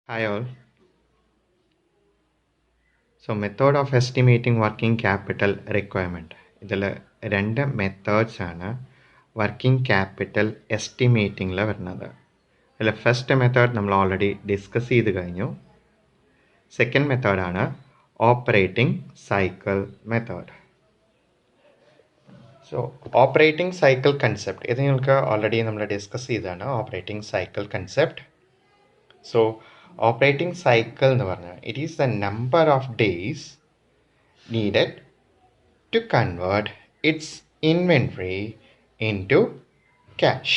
Hi all. So method of estimating working capital requirement. ഇതിൽ രണ്ട് methods ആണ് working capital എസ്റ്റിമേറ്റിംഗിൽ വരുന്നത്. അതിൽ ഫസ്റ്റ് മെത്തേഡ് നമ്മൾ ഓൾറെഡി ഡിസ്കസ് ചെയ്ത് കഴിഞ്ഞു. സെക്കൻഡ് മെത്തേഡാണ് operating cycle method. So operating cycle concept ഇത് നിങ്ങൾക്ക് ഓൾറെഡി നമ്മൾ ഡിസ്കസ് ചെയ്തതാണ്. Operating cycle concept. So operating cycle എന്ന് പറഞ്ഞാൽ it is the number of days needed to convert its inventory into cash.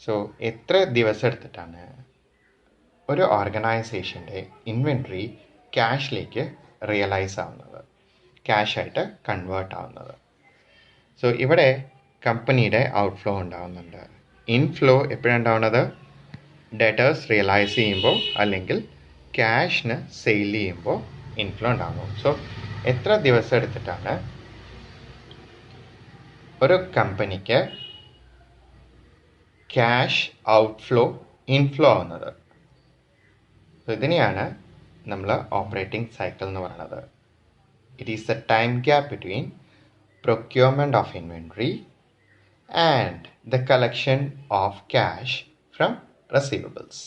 So എത്ര ദിവസം എടുത്തിട്ടാണ് ഒരു ഓർഗനൈസേഷൻ്റെ ഇൻവെൻട്രി ക്യാഷിലേക്ക് റിയലൈസ് ആവുന്നത്, ക്യാഷായിട്ട് കൺവേർട്ട് ആവുന്നത്. സോ ഇവിടെ കമ്പനിയുടെ ഔട്ട്ഫ്ലോ ഉണ്ടാവുന്നുണ്ട്. ഇൻഫ്ലോ എപ്പോഴാണ് ഉണ്ടാവുന്നത്? ഡെറ്റേഴ്സ് റിയലൈസ് ചെയ്യുമ്പോൾ അല്ലെങ്കിൽ ക്യാഷിന് സെയിൽ ചെയ്യുമ്പോൾ ഇൻഫ്ലോ ഉണ്ടാകും. സോ എത്ര ദിവസം എടുത്തിട്ടാണ് ഒരു കമ്പനിക്ക് ക്യാഷ് ഔട്ട്ഫ്ലോ ഇൻഫ്ലോ ആവുന്നത്? ഇതിനെയാണ് നമ്മൾ ഓപ്പറേറ്റിംഗ് സൈക്കിൾ എന്ന് പറയുന്നത്. It is the time gap between procurement of inventory and the collection of cash from receivables.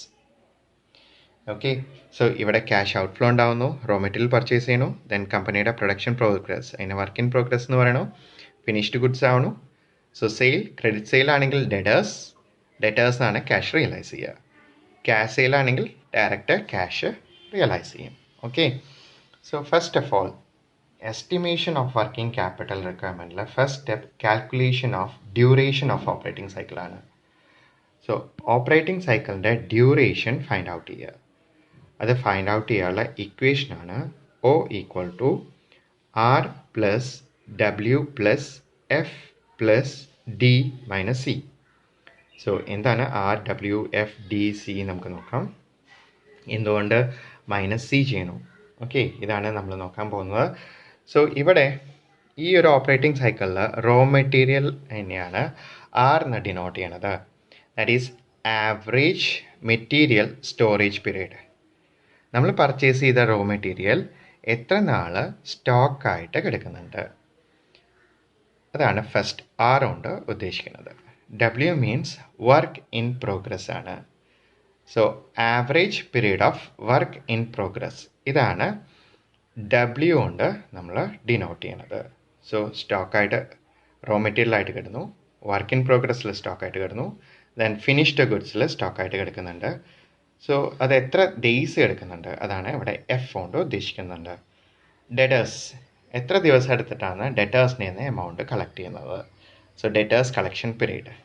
Okay, so ഇവിടെ ക്യാഷ് ഔട്ട്ഫ്ലോ ഉണ്ടാവുന്നു, റോ മെറ്റീരിയൽ പർച്ചേസ് ചെയ്യണു, ദെൻ കമ്പനിയുടെ പ്രൊഡക്ഷൻ പ്രോഗ്രസ്, അതിന് വർക്ക് ഇൻ പ്രോഗ്രസ് എന്ന് പറയണു, finished goods ആവണു. So sale, credit sale ആണെങ്കിൽ ഡെറ്റേഴ്സാണ് ക്യാഷ് റിയലൈസ് ചെയ്യുക. ക്യാഷ് സെയിൽ ആണെങ്കിൽ ഡയറക്റ്റ് ക്യാഷ് റിയലൈസ് ചെയ്യും. Okay, so first of all estimation of working capital റിക്വയർമെൻറ്റിൽ first step calculation of duration of operating സൈക്കിളാണ്. സോ ഓപ്പറേറ്റിംഗ് സൈക്കിളിൻ്റെ duration find out ചെയ്യുക. അത് ഫൈൻഡ് ഔട്ട് ചെയ്യാനുള്ള ഇക്വേഷനാണ് O equal to R plus W plus F plus D minus C. So എന്താണ് R W F D C നമുക്ക് നോക്കാം. എന്തുകൊണ്ട് മൈനസ് സി ചെയ്യണു? ഓക്കെ, ഇതാണ് നമ്മൾ നോക്കാൻ പോകുന്നത്. സോ ഇവിടെ ഈ ഒരു ഓപ്പറേറ്റിംഗ് സൈക്കിളിൽ റോ മെറ്റീരിയൽ തന്നെയാണ് ആർ എന്ന് ഡിനോട്ട് ചെയ്യണത്. That is average material storage period. നമ്മൾ പർച്ചേസ് ചെയ്ത റോ മെറ്റീരിയൽ എത്ര നാൾ സ്റ്റോക്കായിട്ട് കിടക്കുന്നുണ്ട്, അതാണ് ഫസ്റ്റ് ആർ കൊണ്ട് ഉദ്ദേശിക്കുന്നത്. W means work in progress ആണ്. So average period of work in progress, ഇതാണ് ഡബ്ല്യു കൊണ്ട് നമ്മൾ ഡിനോട്ട് ചെയ്യണത്. സോ സ്റ്റോക്കായിട്ട് റോ മെറ്റീരിയലായിട്ട് കിടന്നു, വർക്ക് ഇൻ പ്രോഗ്രസ്സിൽ സ്റ്റോക്കായിട്ട് കിടന്നു, ദെൻ ഫിനിഷ്ഡ് ഗുഡ്സിൽ സ്റ്റോക്കായിട്ട് കിടക്കുന്നുണ്ട്. സോ അത് എത്ര ഡേയ്സ് എടുക്കുന്നുണ്ട്, അതാണ് ഇവിടെ എഫ് കൊണ്ട് ഉദ്ദേശിക്കുന്നുണ്ട്. ഡെറ്റേഴ്സ്, എത്ര ദിവസം എടുത്തിട്ടാണ് ഡെറ്റേഴ്സിനെ നിന്ന് എമൗണ്ട് കളക്ട് ചെയ്യുന്നത്. So debtors collection period.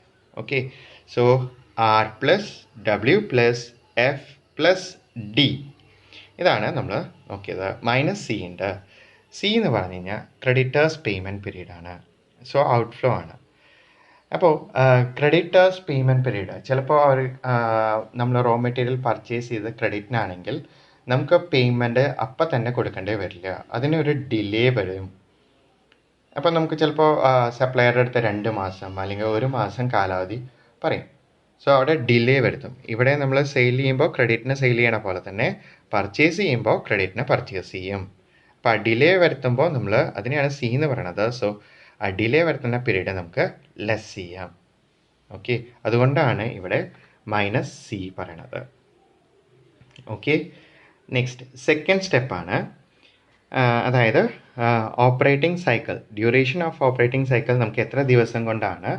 Okay, so R plus W plus F plus D, ഇതാണ് നമ്മൾ നോക്കിയത്. മൈനസ് സി ഉണ്ട്. സി എന്ന് പറഞ്ഞു കഴിഞ്ഞാൽ ക്രെഡിറ്റേഴ്സ് പേയ്മെൻറ്റ് പീരീഡാണ്. സോ ഔട്ട്ഫ്ലോ ആണ്. അപ്പോൾ ക്രെഡിറ്റേഴ്സ് പേയ്മെൻറ്റ് പീരീഡ് ചിലപ്പോൾ അവർ നമ്മൾ റോ മെറ്റീരിയൽ പർച്ചേസ് ചെയ്ത് ക്രെഡിറ്റിനാണെങ്കിൽ നമുക്ക് പേയ്മെൻറ്റ് അപ്പം തന്നെ കൊടുക്കേണ്ടി വരില്ല, അതിനൊരു ഡിലേ വരും. അപ്പോൾ നമുക്ക് ചിലപ്പോൾ സപ്ലയറുടെ അടുത്ത് 2 മാസം അല്ലെങ്കിൽ 1 മാസം കാലാവധി പറയും. സോ അവിടെ ഡിലേ വരുത്തും. ഇവിടെ നമ്മൾ സെയിൽ ചെയ്യുമ്പോൾ ക്രെഡിറ്റിന് സെയിൽ ചെയ്യണ പോലെ തന്നെ പർച്ചേസ് ചെയ്യുമ്പോൾ ക്രെഡിറ്റിന് പർച്ചേസ് ചെയ്യും. അപ്പോൾ ആ ഡിലേ വരുത്തുമ്പോൾ നമ്മൾ അതിനെയാണ് സി എന്ന് പറയണത്. സോ ആ ഡിലേ വരുത്തുന്ന പീരീഡ് നമുക്ക് ലെസ് ചെയ്യാം. ഓക്കെ, അതുകൊണ്ടാണ് ഇവിടെ മൈനസ് സി പറയണത്. ഓക്കെ, നെക്സ്റ്റ് സെക്കൻഡ് സ്റ്റെപ്പാണ്, അതായത് operating cycle, duration of operating cycle നമുക്ക് എത്ര ദിവസം കൊണ്ടാണ്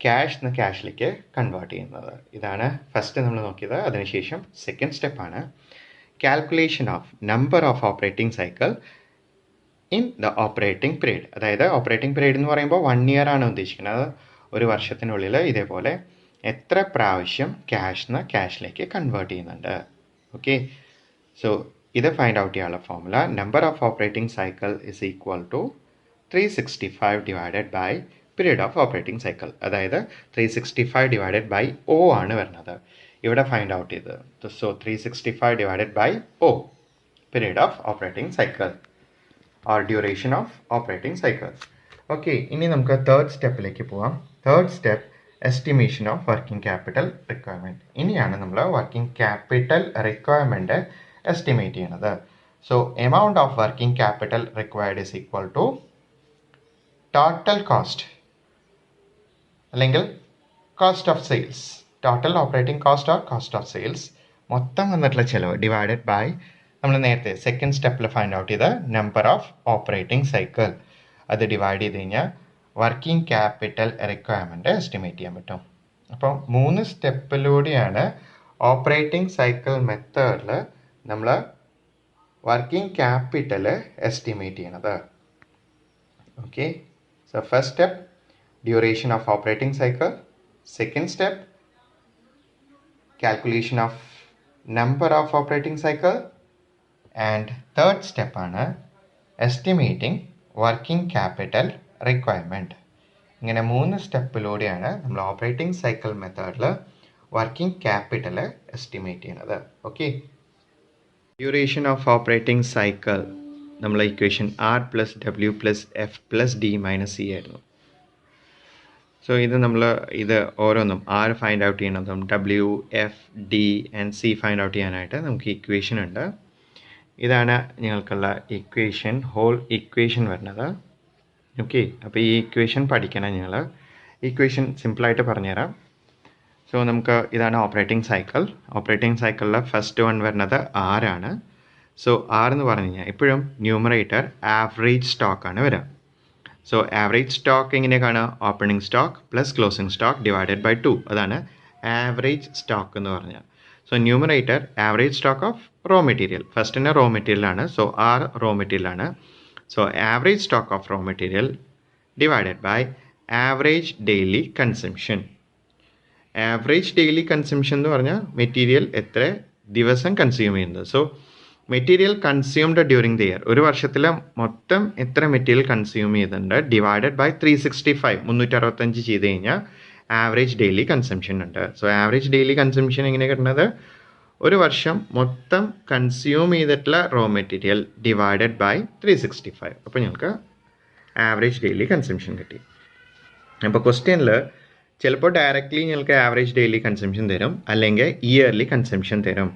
ക്യാഷ് നിന്ന് ക്യാഷിലേക്ക് കൺവേർട്ട് ചെയ്യുന്നത്. ഇതാണ് ഫസ്റ്റ് നമ്മൾ നോക്കിയത്. അതിനുശേഷം സെക്കൻഡ് സ്റ്റെപ്പാണ് calculation of number of operating cycle in the operating period. അതായത് ഓപ്പറേറ്റിംഗ് പീരീഡ് എന്ന് പറയുമ്പോൾ 1 ഇയർ ആണ് ഉദ്ദേശിക്കുന്നത്. ഒരു വർഷത്തിനുള്ളിൽ ഇതേപോലെ എത്ര പ്രാവശ്യം ക്യാഷ് നിന്ന് ക്യാഷിലേക്ക് കൺവേർട്ട് ചെയ്യുന്നുണ്ട്. ഓക്കെ, സോ ഇത് ഫൈൻഡ് ഔട്ട് ചെയ്യാനുള്ള formula number of operating cycle is equal to 365 divided by period of operating cycle. അതായത് 365 ഡിവൈഡഡ് ബൈ ഒ ആണ് വരുന്നത് ഇവിടെ ഫൈൻഡ് ഔട്ട് ചെയ്തത്. So 365 divided by O, period of operating cycle or duration of operating cycle. Okay, ഇനി നമുക്ക് third സ്റ്റെപ്പിലേക്ക് പോവാം. Third step estimation of working capital requirement. ഇനിയാണ് നമ്മൾ വർക്കിംഗ് ക്യാപിറ്റൽ റിക്വയർമെൻറ്റ് എസ്റ്റിമേറ്റ് ചെയ്യണത്. So amount of working capital required is equal to total cost അല്ലെങ്കിൽ cost of sales, total operating cost or cost of sales, മൊത്തം വന്നിട്ടുള്ള ചിലവ് divided by നമ്മൾ നേരത്തെ second സ്റ്റെപ്പിൽ ഫൈൻഡ് ഔട്ട് ചെയ്ത നമ്പർ ഓഫ് ഓപ്പറേറ്റിംഗ് സൈക്കിൾ. അത് ഡിവൈഡ് ചെയ്ത് കഴിഞ്ഞാൽ വർക്കിംഗ് ക്യാപിറ്റൽ റിക്വയർമെൻറ്റ് എസ്റ്റിമേറ്റ് ചെയ്യാൻ പറ്റും. അപ്പോൾ 3 സ്റ്റെപ്പിലൂടെയാണ് ഓപ്പറേറ്റിംഗ് സൈക്കിൾ മെത്തേഡിൽ നമ്മൾ വർക്കിംഗ് ക്യാപിറ്റൽ എസ്റ്റിമേറ്റ് ചെയ്യണത്. Okay, so first step duration of operating cycle, second step calculation of number of operating cycle, and third step ആണ് estimating working capital requirement. ഇങ്ങനെ 3 സ്റ്റെപ്പിലൂടെയാണ് നമ്മൾ ഓപ്പറേറ്റിംഗ് സൈക്കിൾ മെത്തേഡിൽ വർക്കിംഗ് ക്യാപിറ്റൽ എസ്റ്റിമേറ്റ് ചെയ്യുന്നത്. Okay, duration of operating cycle നമ്മൾ equation R+W+F+D-C ആയിരുന്നു. So ഇത് ഓരോന്നും R ഫൈൻഡ് ഔട്ട് ചെയ്യണതും W, F, D and C find out ചെയ്യാനായിട്ട് നമുക്ക് ഇക്വേഷൻ ഉണ്ട്. ഇതാണ് ഞങ്ങൾക്കുള്ള ഇക്വേഷൻ, ഹോൾ ഇക്വേഷൻ വരുന്നത്. ഓക്കെ, അപ്പോൾ ഈ ഇക്വേഷൻ പഠിക്കണം നിങ്ങൾ. ഇക്വേഷൻ സിമ്പിളായിട്ട് പറഞ്ഞുതരാം. സോ നമുക്ക് ഇതാണ് ഓപ്പറേറ്റിംഗ് സൈക്കിൾ. ഓപ്പറേറ്റിംഗ് സൈക്കിളിൽ ഫസ്റ്റ് വൺ വരുന്നത് R ആണ്. സോ R എന്ന് പറഞ്ഞു കഴിഞ്ഞാൽ എപ്പോഴും ന്യൂമറേറ്റർ ആവറേജ് സ്റ്റോക്കാണ് വരിക. സോ ആവറേജ് സ്റ്റോക്ക് എങ്ങനെ കാണുക? Opening stock plus closing stock divided by 2. അതാണ് ആവറേജ് സ്റ്റോക്ക് എന്ന് പറഞ്ഞാൽ. So numerator average stock of raw material, ഫസ്റ്റിൻ്റെ റോ മെറ്റീരിയലാണ്. സോ R റോ മെറ്റീരിയലാണ്. So average stock of raw material divided by average daily consumption. Average daily consumption എന്ന് പറഞ്ഞാൽ material എത്ര ദിവസം കൺസ്യൂം ചെയ്യുന്നത്. So material consumed during the year, ഒരു വർഷത്തിൽ മൊത്തം എത്ര മെറ്റീരിയൽ കൺസ്യൂം ചെയ്തിട്ടുണ്ട് ഡിവൈഡഡ് ബൈ 365, 365 ചെയ്ത് കഴിഞ്ഞാൽ ആവറേജ് ഡെയിലി കൺസംഷൻ ഉണ്ട്. സോ ആവറേജ് ഡെയിലി കൺസംഷൻ എങ്ങനെ കിട്ടുന്നത്? ഒരു വർഷം മൊത്തം കൺസ്യൂം ചെയ്തിട്ടുള്ള റോ മെറ്റീരിയൽ ഡിവൈഡഡ് ബൈ 365. അപ്പോൾ ഞങ്ങൾക്ക് ആവറേജ് ഡെയിലി കൺസംഷൻ കിട്ടി. അപ്പോൾ ക്വസ്റ്റ്യനിൽ ചിലപ്പോൾ ഡയറക്റ്റ്ലി ഞങ്ങൾക്ക് ആവറേജ് ഡെയിലി കൺസംഷൻ തരും, അല്ലെങ്കിൽ ഇയർലി കൺസംഷൻ തരും.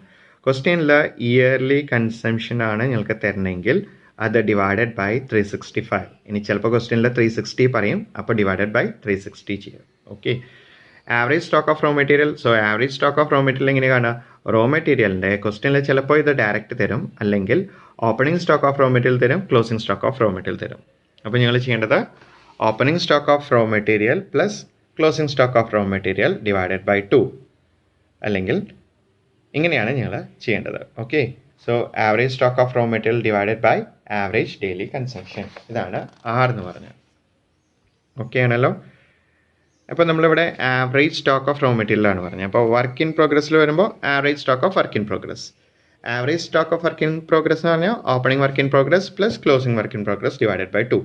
ക്വസ്റ്റ്യനിൽ ഇയർലി കൺസംഷൻ ആണ് ഞങ്ങൾക്ക് തരണമെങ്കിൽ അത് ഡിവൈഡഡ് ബൈ 365. ഇനി ചിലപ്പോൾ ക്വസ്റ്റ്യനിൽ 360 പറയും, അപ്പോൾ ഡിവൈഡഡ് ബൈ 360 ചെയ്യും. Okay, average stock of raw material. So average stock of raw material എങ്ങനെ കാണുക? റോ മെറ്റീരിയലിൻ്റെ ക്വസ്റ്റ്യനിൽ ചിലപ്പോൾ ഇത് ഡയറക്റ്റ് തരും, അല്ലെങ്കിൽ opening stock of raw material തരും, closing stock of raw material തരും. അപ്പോൾ ഞങ്ങൾ ചെയ്യേണ്ടത് opening stock of raw material plus closing stock of raw material divided by 2, അല്ലെങ്കിൽ ഇങ്ങനെയാണ് ഞങ്ങൾ ചെയ്യേണ്ടത്. Okay, so average stock of raw material divided by average daily consumption, ഇതാണ് R എന്ന് പറഞ്ഞത്. ഓക്കെ ആണല്ലോ. അപ്പോൾ നമ്മളിവിടെ ആവറേജ് സ്റ്റോക്ക് ഓഫ് റോ മെറ്റീരിയലാണ് പറഞ്ഞത്. അപ്പോൾ വർക്ക് ഇൻ പ്രോഗ്രസ്സിൽ വരുമ്പോൾ average stock of work in progress. Average stock of work in progress എന്ന് പറഞ്ഞാൽ opening work in progress plus closing work in progress divided by 2.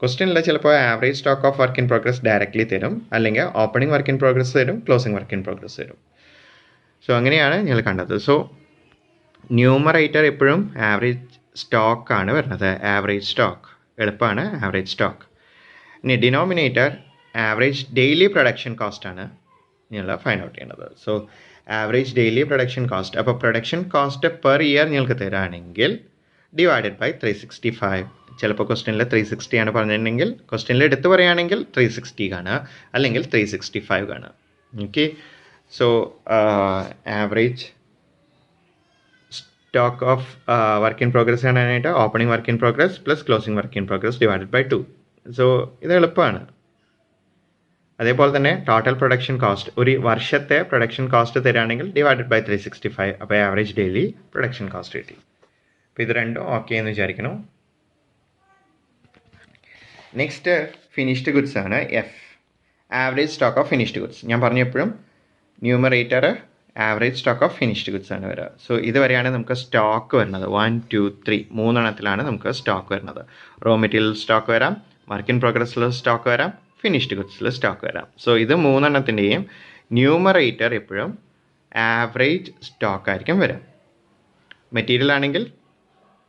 ക്വസ്റ്റ്യനിൽ ചിലപ്പോൾ average stock of work in progress directly തരും, അല്ലെങ്കിൽ opening work in progress തരും, closing work in progress തരും. So അങ്ങനെയാണ് ഞങ്ങൾ കണ്ടത്. സോ ന്യൂമറേറ്റർ എപ്പോഴും ആവറേജ് സ്റ്റോക്കാണ് വരുന്നത്, ആവറേജ് സ്റ്റോക്ക്. എളുപ്പമാണ് ആവറേജ് സ്റ്റോക്ക്. ഇനി ഡിനോമിനേറ്റർ ആവറേജ് ഡെയിലി പ്രൊഡക്ഷൻ കോസ്റ്റാണ് ഞങ്ങൾ ഫൈൻഡ് ഔട്ട് ചെയ്യേണ്ടത്. So average daily production cost. അപ്പോൾ പ്രൊഡക്ഷൻ കോസ്റ്റ് പെർ ഇയർ ഞങ്ങൾക്ക് തരാണെങ്കിൽ ഡിവൈഡഡ് ബൈ 365. ചിലപ്പോൾ ക്വസ്റ്റ്യനിൽ 360 ആണ് പറഞ്ഞിട്ടുണ്ടെങ്കിൽ ക്വസ്റ്റ്യനിൽ എടുത്ത് പറയുകയാണെങ്കിൽ 360 കാണുക, അല്ലെങ്കിൽ 365 കാണുക. Okay, so average stock of work in progress കാണാനായിട്ട് opening work in progress plus closing work in progress divided by 2. So ഇത് എളുപ്പമാണ്. അതേപോലെ തന്നെ ടോട്ടൽ പ്രൊഡക്ഷൻ കോസ്റ്റ്, ഒരു വർഷത്തെ പ്രൊഡക്ഷൻ കോസ്റ്റ് തരികയാണെങ്കിൽ ഡിവൈഡഡ് ബൈ 365. അപ്പോൾ ആവറേജ് ഡെയിലി പ്രൊഡക്ഷൻ കോസ്റ്റ് കിട്ടി. അപ്പോൾ ഇത് രണ്ടും ഓക്കെ എന്ന് വിചാരിക്കണം. നെക്സ്റ്റ് ഫിനിഷ്ഡ് ഗുഡ്സ് ആണ് F, average stock of finished goods. ഞാൻ പറഞ്ഞു എപ്പോഴും numerator average stock of finished goods ആണ് വരിക. സോ ഇത് വരെയാണ് നമുക്ക് സ്റ്റോക്ക് വരുന്നത്. 1, 2, 3 മൂന്നെണ്ണത്തിലാണ് നമുക്ക് സ്റ്റോക്ക് വരുന്നത്. റോ മെറ്റീരിയൽ സ്റ്റോക്ക് വരാം, വർക്ക് ഇൻ പ്രോഗ്രസ്സിൽ സ്റ്റോക്ക് വരാം, ഫിനിഷ്ഡ് ഗുഡ്സിൽ സ്റ്റോക്ക് വരാം. സോ ഇത് മൂന്നെണ്ണത്തിൻ്റെയും ന്യൂമറേറ്റർ എപ്പോഴും ആവറേജ് സ്റ്റോക്ക് ആയിരിക്കും വരിക. മെറ്റീരിയൽ ആണെങ്കിൽ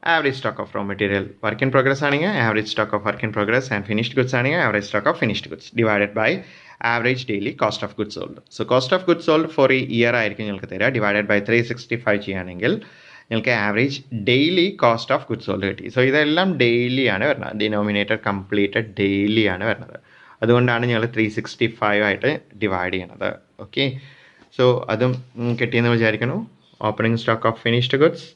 average stock of raw material work in progress ആണെങ്കിൽ average stock of work in progress and finished goods ആണെങ്കിൽ average stock of finished goods divided by average daily cost of goods sold. So cost of goods sold for ഈ year ആയിരിക്കും നിങ്ങൾക്ക് തരിക. Divided by 365 ചെയ്യുകയാണെങ്കിൽ നിങ്ങൾക്ക് average daily cost of goods sold കിട്ടി. So ഇതെല്ലാം daily ആണ് വരുന്നത്. ഡിനോമിനേറ്റർ കംപ്ലീറ്റഡ് ഡെയിലി ആണ് വരുന്നത്. അതുകൊണ്ടാണ് ഞങ്ങൾ 365 ആയിട്ട് ഡിവൈഡ് ചെയ്യണത്. ഓക്കെ, സോ അതും കിട്ടിയെന്ന് വിചാരിക്കുന്നു. Opening stock of finished goods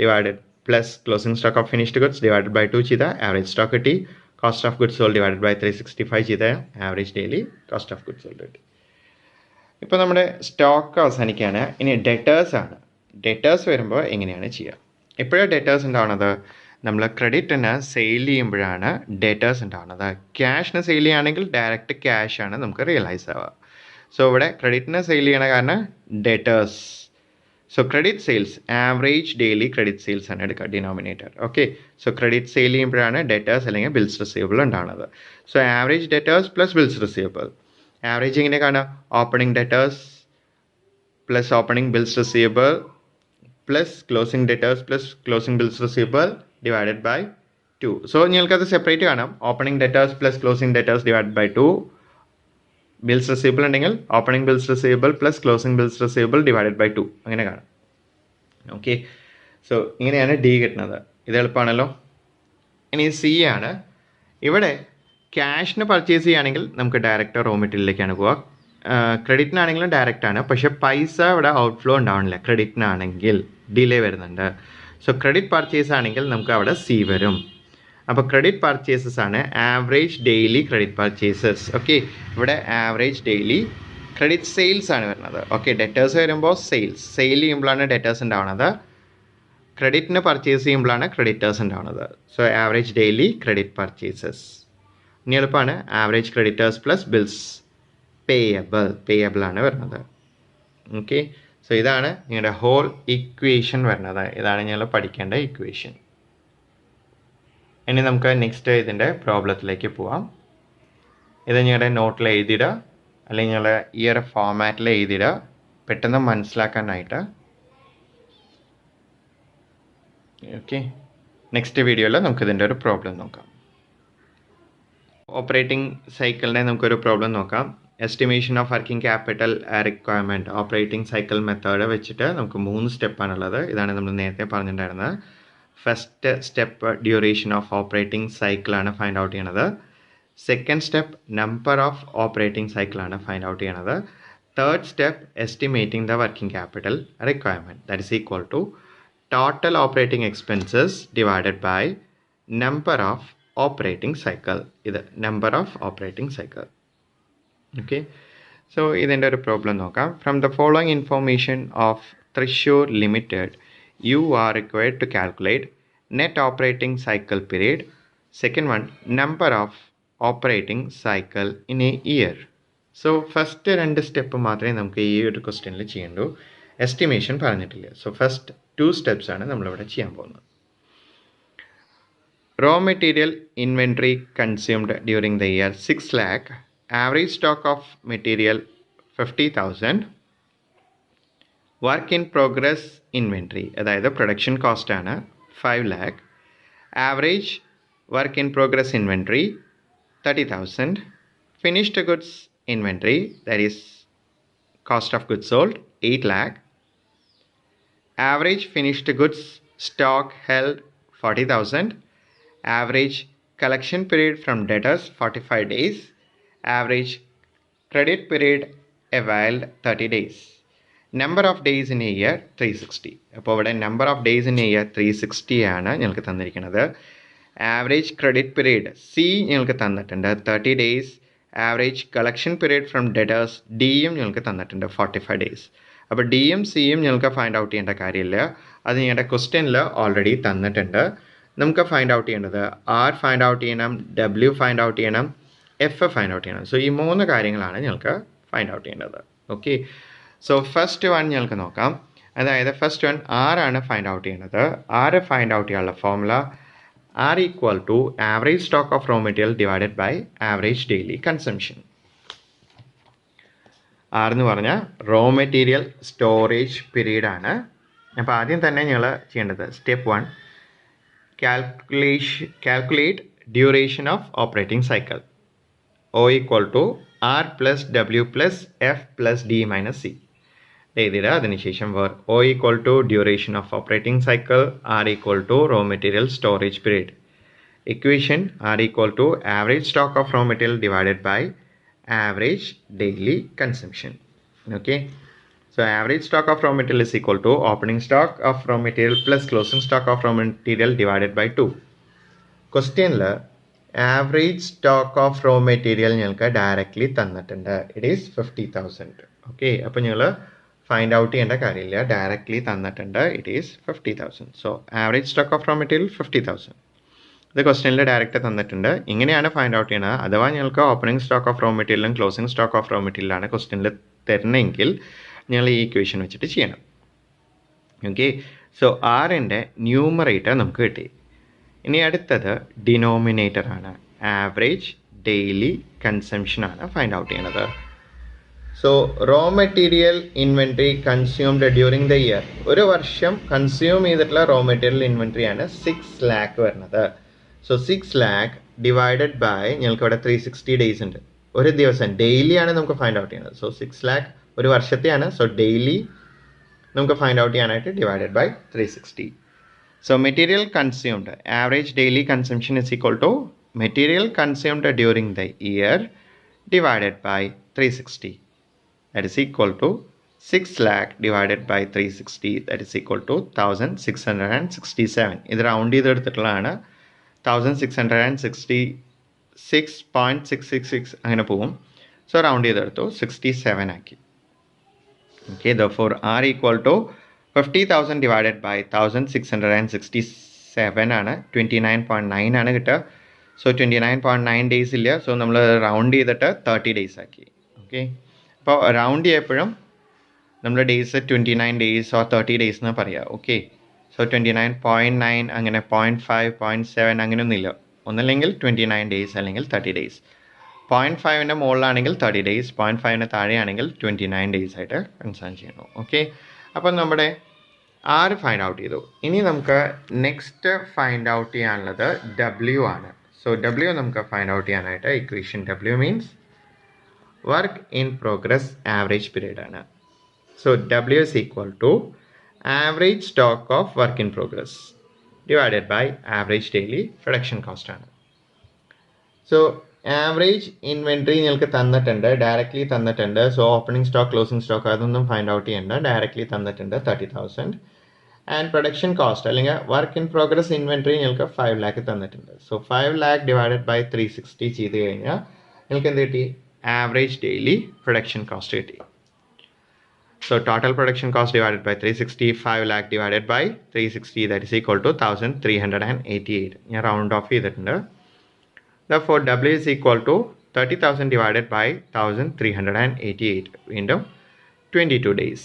divided plus closing stock of finished goods divided by 2 ചെയ്ത ആവറേജ് സ്റ്റോക്ക് കിട്ടി. Cost of goods sold divided by 365 ചെയ്ത average daily cost of goods sold കിട്ടി. ഇപ്പോൾ നമ്മുടെ സ്റ്റോക്ക് അവസാനിക്കുകയാണ്. ഇനി ഡെറ്റേഴ്സ് ആണ്. ഡെറ്റേഴ്സ് വരുമ്പോൾ എങ്ങനെയാണ് ചെയ്യുക? എപ്പോഴാണ് ഡെറ്റേഴ്സ് ഉണ്ടാവുന്നത്? നമ്മൾ ക്രെഡിറ്റിന് സെയിൽ ചെയ്യുമ്പോഴാണ് ഡെറ്റേഴ്സ് ഉണ്ടാവുന്നത്. ക്യാഷിന് സെയിൽ ചെയ്യുകയാണെങ്കിൽ ഡയറക്റ്റ് ക്യാഷ് ആണ് നമുക്ക് റിയലൈസ് ആവുക. സോ ഇവിടെ ക്രെഡിറ്റിന് സെയിൽ ചെയ്യണ കാരണം debtors. So credit sales average daily credit sales ആണ് എടുക്കുക denominator. Okay, so credit sale ചെയ്യുമ്പോഴാണ് ഡെറ്റേഴ്സ് അല്ലെങ്കിൽ ബിൽസ് റിസീവബിൾ ഉണ്ടാവുന്നത്. So average debtors plus bills receivable. Average എങ്ങനെ കാണുക? Opening debtors plus opening bills receivable plus closing debtors plus closing bills receivable divided by 2. So നിങ്ങൾക്കത് separate കാണാം. Opening debtors plus closing debtors divide by 2. Bills receivable ഉണ്ടെങ്കിൽ opening bills receivable plus closing bills receivable divided by 2 അങ്ങനെ കാണാം. Okay, so ഇങ്ങനെയാണ് D കിട്ടുന്നത്. ഇത് എളുപ്പമാണല്ലോ. ഇനി C ആണ്. ഇവിടെ ക്യാഷിന് പർച്ചേസ് ചെയ്യുകയാണെങ്കിൽ നമുക്ക് ഡയറക്റ്റ് റോ മെറ്റീരിയലിലേക്കാണ് പോവുക. ക്രെഡിറ്റിനാണെങ്കിലും ഡയറക്റ്റ് ആണ്. പക്ഷേ പൈസ ഇവിടെ ഔട്ട്ഫ്ലോ ഉണ്ടാവണില്ല. ക്രെഡിറ്റിനാണെങ്കിൽ ഡിലേ വരുന്നുണ്ട്. സോ ക്രെഡിറ്റ് പർച്ചേസ് ആണെങ്കിൽ നമുക്ക് അവിടെ സി വരും. അപ്പോൾ ക്രെഡിറ്റ് പർച്ചേസസ് ആണ് average daily credit purchases. Okay, ഇവിടെ ആവറേജ് ഡെയിലി ക്രെഡിറ്റ് സെയിൽസ് ആണ് വരുന്നത്. ഓക്കെ, ഡെറ്റേഴ്സ് വരുമ്പോൾ സെയിൽസ്. സെയിൽ ചെയ്യുമ്പോഴാണ് ഡെറ്റേഴ്സ് ഉണ്ടാവുന്നത്. ക്രെഡിറ്റിന് പർച്ചേസ് ചെയ്യുമ്പോഴാണ് ക്രെഡിറ്റേഴ്സ് ഉണ്ടാവുന്നത്. So average daily credit purchases. ഇനി എളുപ്പമാണ്. Average creditors plus bills payable ആണ് വരുന്നത്. ഓക്കെ, സോ ഇതാണ് നിങ്ങളുടെ ഹോൾ ഇക്വേഷൻ വരുന്നത്. ഇതാണ് നിങ്ങൾ പഠിക്കേണ്ട ഇക്വേഷൻ. ഇനി നമുക്ക് നെക്സ്റ്റ് ഇതിൻ്റെ പ്രോബ്ലത്തിലേക്ക് പോവാം. ഇത് നിങ്ങളുടെ നോട്ടിൽ എഴുതിയിടുക, അല്ലെങ്കിൽ നിങ്ങളുടെ ഈ ഒരു ഫോമാറ്റിൽ എഴുതിയിടുക പെട്ടെന്ന് മനസ്സിലാക്കാനായിട്ട്. ഓക്കെ, നെക്സ്റ്റ് വീഡിയോയിൽ നമുക്ക് ഇതിൻ്റെ ഒരു പ്രോബ്ലം നോക്കാം. ഓപ്പറേറ്റിംഗ് സൈക്കിളിനെ നമുക്കൊരു പ്രോബ്ലം നോക്കാം. Estimation of working capital requirement operating cycle method വെച്ചിട്ട് നമുക്ക് 3 സ്റ്റെപ്പാണുള്ളത്. ഇതാണ് നമ്മൾ നേരത്തെ പറഞ്ഞിട്ടുണ്ടായിരുന്നത്. First step duration of operating സൈക്കിളാണ് ഫൈൻഡ് ഔട്ട് ചെയ്യണത്. Second step number of operating സൈക്കിളാണ് ഫൈൻഡ് ഔട്ട് ചെയ്യണത്. Third step estimating the working capital requirement that is equal to total operating expenses divided by number of operating cycle. ഇത് number of operating cycle. Okay, so ഇതിൻ്റെ ഒരു problem നോക്കാം. From the following information of Thrissur limited you are required to calculate net operating cycle period. Second one, number of operating cycle in a year. So first 2 step മാത്രമേ നമുക്ക് ഈ ഒരു ക്വസ്റ്റ്യനിൽ ചെയ്യണ്ടൂ. Estimation പറഞ്ഞിട്ടില്ല. സോ ഫസ്റ്റ് 2 സ്റ്റെപ്സ് ആണ് നമ്മളിവിടെ ചെയ്യാൻ പോകുന്നത്. Raw material inventory consumed during the year 6 lakh. Average stock of material 50,000. Work in progress inventory അതായത് പ്രൊഡക്ഷൻ കോസ്റ്റ് ആണ് 5 lakh. Average work in progress inventory 30,000. Finished goods inventory that is cost of goods sold 8 lakh. Average finished goods stock held 40,000. Average collection period from debtors 45 days. Average credit period availed 30 days. Number of days in a year 360. അപ്പോൾ ഇവിടെ number of days in a year 360 ആണ് ഞങ്ങൾക്ക് തന്നിരിക്കുന്നത്. Average credit period C ഞങ്ങൾക്ക് തന്നിട്ടുണ്ട് 30 days. Average collection period from debtors ഡിയും ഞങ്ങൾക്ക് തന്നിട്ടുണ്ട് 45 days. അപ്പോൾ ഡിയും സിയും ഞങ്ങൾക്ക് ഫൈൻഡ് ഔട്ട് ചെയ്യേണ്ട കാര്യമില്ല. അത് ഞങ്ങളുടെ ക്വസ്റ്റ്യനിൽ ഓൾറെഡി തന്നിട്ടുണ്ട്. നമുക്ക് ഫൈൻഡ് ഔട്ട് ചെയ്യേണ്ടത് ആർ ഫൈൻഡ് ഔട്ട് ചെയ്യണം, ഡബ്ല്യു ഫൈൻഡ് ഔട്ട് ചെയ്യണം, എഫ് ഫൈൻഡ് ഔട്ട് ചെയ്യണം. സോ ഈ 3 കാര്യങ്ങളാണ് ഞങ്ങൾക്ക് ഫൈൻഡ് ഔട്ട് ചെയ്യേണ്ടത്. ഓക്കെ, സോ ഫസ്റ്റ് വൺ ഞങ്ങൾക്ക് നോക്കാം. അതായത് ഫസ്റ്റ് വൺ ആറാണ് ഫൈൻഡ് ഔട്ട് ചെയ്യുന്നത്. ആറ് ഫൈൻഡ് ഔട്ട് ചെയ്യാനുള്ള formula R equal to average stock of raw material divided by average daily consumption. R എന്ന് പറഞ്ഞാൽ റോ മെറ്റീരിയൽ സ്റ്റോറേജ് പീരീഡ് ആണ്. അപ്പോൾ ആദ്യം തന്നെ ഞങ്ങൾ ചെയ്യേണ്ടത് step 1 calculate duration of operating cycle. O equal to R plus W plus F plus D minus C. എഴുതിയിടുക. അതിനുശേഷം O equal to duration of operating cycle, R equal to raw material storage period. Equation R equal to average stock of raw material divided by average daily consumption. Okay. So average stock of raw material is equal to opening stock of raw material plus closing stock of raw material divided by 2. Question la average stock of raw material ഞങ്ങൾക്ക് directly തന്നിട്ടുണ്ട്. It is 50,000. Okay. അപ്പോൾ നിങ്ങൾ find out ചെയ്യേണ്ട കാര്യമില്ല. Directly തന്നിട്ടുണ്ട്. It is 50,000. So average stock of raw material 50,000. ഇത് ക്വസ്റ്റ്യനിൽ direct തന്നിട്ടുണ്ട്. ഇങ്ങനെയാണ് ഫൈൻഡ് ഔട്ട് ചെയ്യുന്നത്. അഥവാ നിങ്ങൾക്ക് ഓപ്പണിംഗ് സ്റ്റോക്ക് ഓഫ് റോ മെറ്റീരിയലും ക്ലോസിംഗ് സ്റ്റോക്ക് ഓഫ് റോ മെറ്റീരിയലാണ് ക്വസ്റ്റ്യനിൽ തരണമെങ്കിൽ നിങ്ങൾ ഈ ഇക്വേഷൻ വെച്ചിട്ട് ചെയ്യണം. ഓക്കെ. സോ ആറിൻ്റെ ന്യൂമറേറ്റർ നമുക്ക് കിട്ടി. ഇനി അടുത്തത് ഡിനോമിനേറ്റർ ആണ്. ആവറേജ് ഡെയിലി കൺസംഷനാണ് ഫൈൻഡ് ഔട്ട് ചെയ്യുന്നത്. So raw material inventory consumed during the year. ഒരു വർഷം കൺസ്യൂം ചെയ്തിട്ടുള്ള റോ മെറ്റീരിയൽ ഇൻവെൻട്രി ആണ് 6 lakh വരുന്നത്. സോ 6 lakh ഡിവൈഡഡ് ബൈ ഞങ്ങൾക്ക് ഇവിടെ 360 ഡേയ്സ് ഉണ്ട്. ഒരു ദിവസം ഡെയിലിയാണ് നമുക്ക് ഫൈൻഡ് ഔട്ട് ചെയ്യുന്നത്. സോ 6 lakh ഒരു വർഷത്തെയാണ്. സോ ഡെയിലി നമുക്ക് ഫൈൻഡ് ഔട്ട് ചെയ്യാനായിട്ട് divided by 360. So material consumed average daily consumption is equal to material consumed during the year divided by 360. That is equal to 6 lakh divided by 360. That is equal to 1667. ഇത് round ചെയ്തെടുത്തിട്ടുള്ളതാണ്. 1666.666 അങ്ങനെ പോകും. So round ചെയ്തെടുത്തു 67 ആക്കി. Okay. therefore R equal to 50,000 divided by 1667 ആണ്. 29.9 ആണ് കിട്ടുക. So 29.9 days ഇല്ല. So നമ്മൾ റൗണ്ട് ചെയ്തിട്ട് 30 ഡേയ്സ് ആക്കി. ഓക്കെ. അപ്പോൾ റൗണ്ട് ചെയ്യപ്പോഴും നമ്മൾ ഡേയ്സ് 29 ഡേയ്സ് ഓർ 30 ഡേയ്സ് എന്ന് പറയാം. ഓക്കെ. സോ 29.9 അങ്ങനെ 0.5 0.7 അങ്ങനെയൊന്നുമില്ല. ഒന്നല്ലെങ്കിൽ 29 ഡേയ്സ് അല്ലെങ്കിൽ 30 ഡേയ്സ്. 0.5ൻ്റെ മുകളിലാണെങ്കിൽ 30 ഡേയ്സ്, 0.5ന് താഴെയാണെങ്കിൽ 29 ഡേയ്സ് ആയിട്ട് കൺസേൺ ചെയ്യണു. ഓക്കെ. അപ്പോൾ നമ്മുടെ R ഫൈൻഡ് ഔട്ട് ചെയ്തു. ഇനി നമുക്ക് നെക്സ്റ്റ് ഫൈൻഡ് ഔട്ട് ചെയ്യാനുള്ളത് W ആണ്. സോ W നമുക്ക് ഫൈൻഡ് ഔട്ട് ചെയ്യാനായിട്ട് equation W means work in progress average period ആണ്. So W is equal to average stock of work in progress divided by average daily production cost ആണ്. So average inventory നിങ്ങൾക്ക് തന്നിട്ടുണ്ട്, directly തന്നിട്ടുണ്ട്. So opening stock closing stock അതൊന്നും find out ചെയ്യേണ്ട, directly തന്നിട്ടുണ്ട് 30,000. And production cost അല്ലെങ്കിൽ work in progress inventory നിങ്ങൾക്ക് 5 lakh തന്നിട്ടുണ്ട്. സോ 5 lakh ഡിവൈഡഡ് ബൈ 360 ചെയ്ത് കഴിഞ്ഞാൽ നിങ്ങൾക്ക് എന്ത് കിട്ടി? ആവറേജ് ഡെയിലി പ്രൊഡക്ഷൻ കോസ്റ്റ് കിട്ടി. So total production cost divided by 360, 5 lakh divided by 360, that is equal to 1388. ഞാൻ റൗണ്ട് ഓഫ് ചെയ്തിട്ടുണ്ട്. Therefore W is equal to 30,000 divided by 1388. വീണ്ടും 22 days.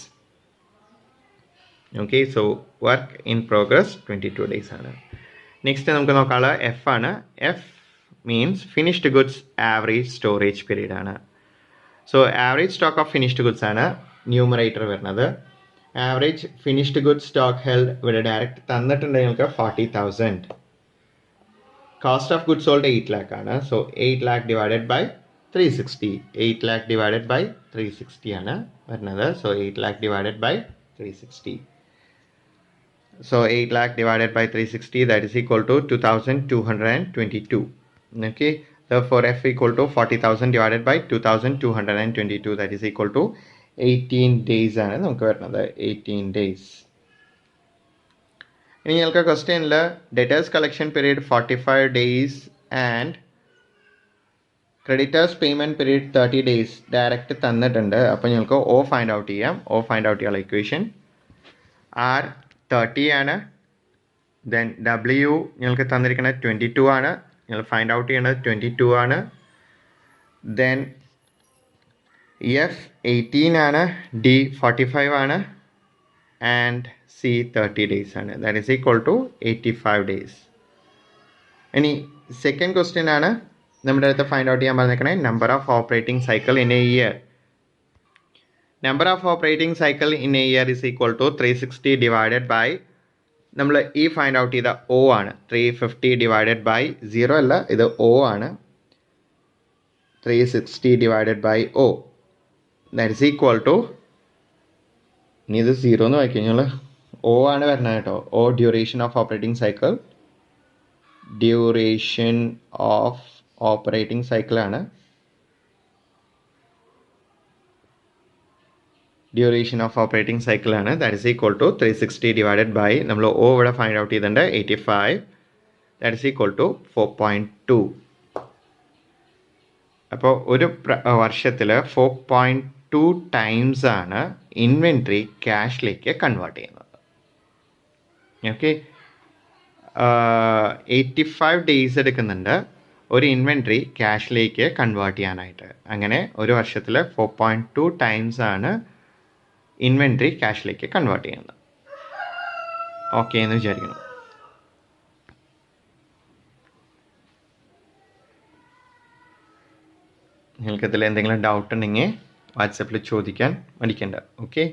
Okay, so work in progress 22 days ആണ്. Next നമുക്ക് നോക്കാനുള്ള F ആണ്. F means finished goods average storage period ആണ്. So average stock of finished goods ആണ് numerator വരുന്നത്. Average finished good stock held ഇവിടെ direct തന്നിട്ടുണ്ട് നിങ്ങൾക്ക് 40,000. Cost of good sold 8 lakh ആണ്. So 8 lakh divided by 360. 8 lakh divided by 360 ആണ് വരുന്നത്. So 8 lakh divided by 360. So 8 lakh divided by 360, that is equal to 2222. Okay. Therefore F equal to 40,000 divided by 2222, that is equal to 18 days ആണ് നമുക്ക് വരുന്നത്. 18 days. ഇനി നിങ്ങൾക്ക് ക്വസ്റ്റ്യനിൽ debtors collection period 45 days and creditors payment period 30 days direct തന്നിട്ടുണ്ട്. അപ്പോൾ നിങ്ങൾക്ക് O find out ചെയ്യാം. O ഫൈൻഡ് ഔട്ട് ചെയ്യാനുള്ള ഇക്വേഷൻ R 30 ആണ്. ദെൻ W നിങ്ങൾക്ക് തന്നിരിക്കുന്നത് 22 ആണ്. നിങ്ങൾ ഫൈൻഡ് ഔട്ട് ചെയ്യേണ്ടത് 22 ആണ്. ദെൻ F 18 ആണ്. D 45 ആണ്. ആൻഡ് C 30 days ആണ്. That is equal to 85 days. ഇനി സെക്കൻഡ് ക്വസ്റ്റ്യൻ ആണ് നമ്മുടെ അടുത്ത് ഫൈൻഡ് ഔട്ട് ചെയ്യാൻ പറഞ്ഞേക്കണേ. Number of operating cycle in a year. Number of operating cycle in a year is equal to 360 divided by നമ്മൾ ഈ find out ചെയ്ത ഒ ആണ് 350 ഡിവൈഡഡ് ബൈ 0 അല്ല, ഇത് ഒ ആണ്. 360 divided by O that is equal to, ഇനി ഇത് 0 എന്ന് വായിച്ചു കഴിഞ്ഞാൽ ഒ ആണ് വരുന്നത് കേട്ടോ. O duration of operating cycle, duration of operating സൈക്കിളാണ്. ഡ്യൂറേഷൻ ഓഫ് ഓപ്പറേറ്റിംഗ് സൈക്കിളാണ്. That is equal to 360 divided by, നമ്മൾ ഒ ഇവിടെ ഫൈൻഡ് ഔട്ട് ചെയ്തിട്ടുണ്ട് 85, ദാറ്റ് ഇസ് ഈക്വൽ ടു 4.2. അപ്പോൾ ഒരു വർഷത്തിൽ 4.2 ടൈംസ് ആണ് ഇൻവെൻട്രി ക്യാഷിലേക്ക് കൺവേർട്ട് ചെയ്യുന്നത്. ഓക്കെ, 85 ഡേയ്സ് എടുക്കുന്നുണ്ട് ഒരു ഇൻവെൻട്രി ക്യാഷിലേക്ക് കൺവേർട്ട് ചെയ്യാനായിട്ട്. അങ്ങനെ ഒരു വർഷത്തിൽ 4.2 ടൈംസ് ആണ് ഇൻവെൻട്രി ക്യാഷിലേക്ക് കൺവേർട്ട് ചെയ്യുന്നത്. ഓക്കെ എന്ന് വിചാരിക്കണം. നിങ്ങൾക്കതിൽ എന്തെങ്കിലും ഡൗട്ട് ഉണ്ടെങ്കിൽ വാട്സപ്പിൽ ചോദിക്കാൻ മടിക്കണ്ട. ഓക്കെ.